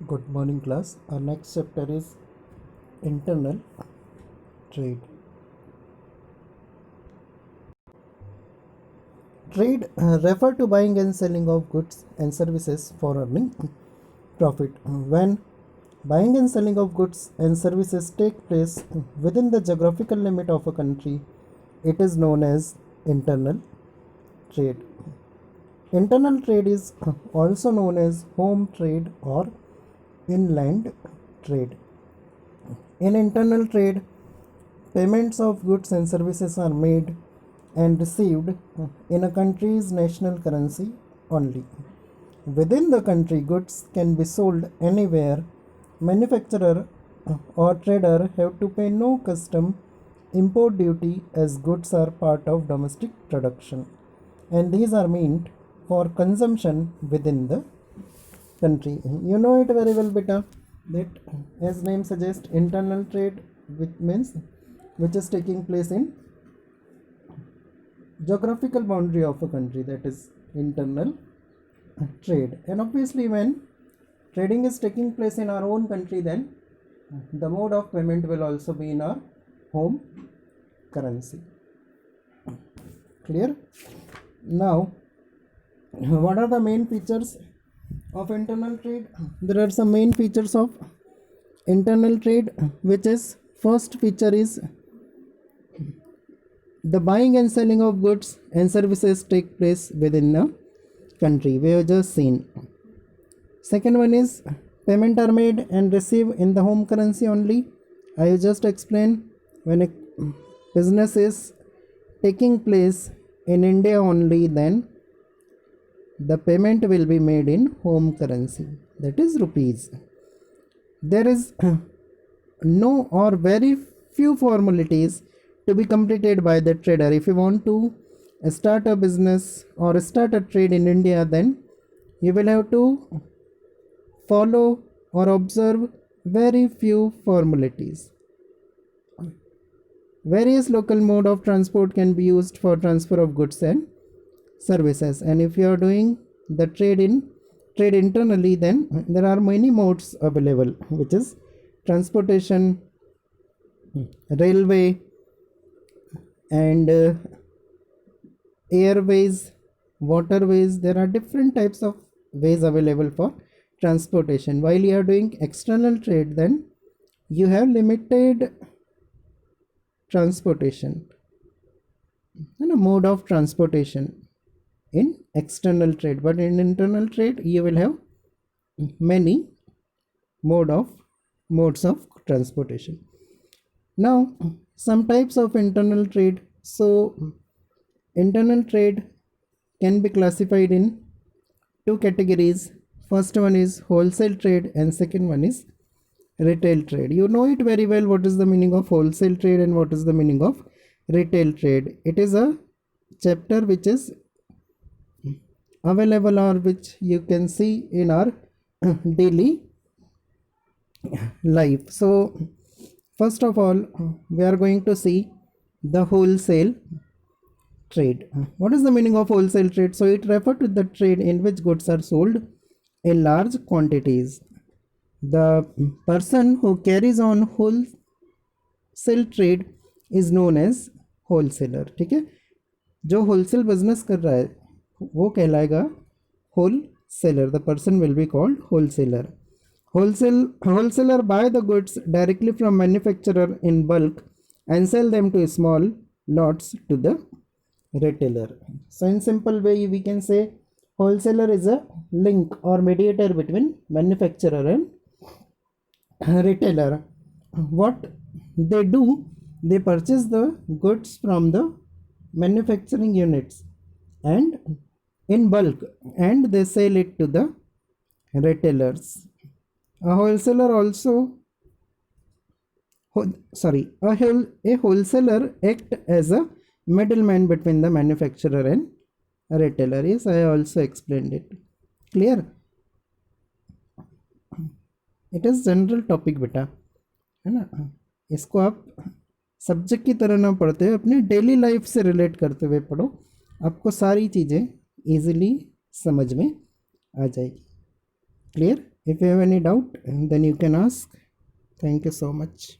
Good morning, class. Our next chapter is internal trade. Trade refer to buying and selling of goods and services for earning profit. When buying and selling of goods and services take place within the geographical limit of a country, it is known as internal trade. Internal trade is also known as home trade or inland trade. In internal trade, payments of goods and services are made and received in a country's national currency only. Within the country, goods can be sold anywhere. Manufacturer or trader have to pay no custom import duty as goods are part of domestic production, and these are meant for consumption within the country. You know it very well, beta, that as name suggests, internal trade, which is taking place in geographical boundary of a country, that is internal trade. And obviously when trading is taking place in our own country, then the mode of payment will also be in our home currency. Clear? Now, what are the main features of internal trade? There are some main features of internal trade, which is, first feature is the buying and selling of goods and services take place within the country. We have just seen. Second one is payment are made and received in the home currency only. I have just explained, when a business is taking place in India only, then the payment will be made in home currency, that is rupees. There is no or very few formalities to be completed by the trader. If you want to start a business or start a trade in India, then you will have to follow or observe very few formalities. Various local mode of transport can be used for transfer of goods and services, and if you are doing the trade internally, then there are many modes available, which is transportation, railway, and airways, waterways. There are different types of ways available for transportation. While you are doing external trade, then you have limited transportation and a mode of transportation in external trade, but in internal trade you will have many modes of transportation. Now, some types of internal trade. So internal trade can be classified in two categories. First one is wholesale trade and second one is retail trade. You know it very well, what is the meaning of wholesale trade and what is the meaning of retail trade. It is a chapter which is available or which you can see in our daily life. So first of all, we are going to see the wholesale trade. What is the meaning of wholesale trade? So it refers to the trade in which goods are sold in large quantities. The person who carries on wholesale trade is known as wholesaler. ठीक है, जो wholesale business कर रहा है वो कहलाएगा wholesaler. The person will be called wholesaler. Wholesaler buy the goods directly from manufacturer in bulk and sell them to small lots to the retailer. So in simple way we can say wholesaler is a link or mediator between manufacturer and retailer. What they do, they purchase the goods from the manufacturing units and in bulk, and they sell it to the retailers. A wholesaler act as a middleman between the manufacturer and retailer. Yes, I also explained it. Clear? It is general topic बेटा, है ना. इसको आप subject की तरह ना पढ़ते हुए अपनी डेली लाइफ से रिलेट करते हुए पढ़ो, आपको सारी चीज़ें इजीली समझ में आ जाएगी. Clear? If you have any doubt, then you can ask. Thank you so much.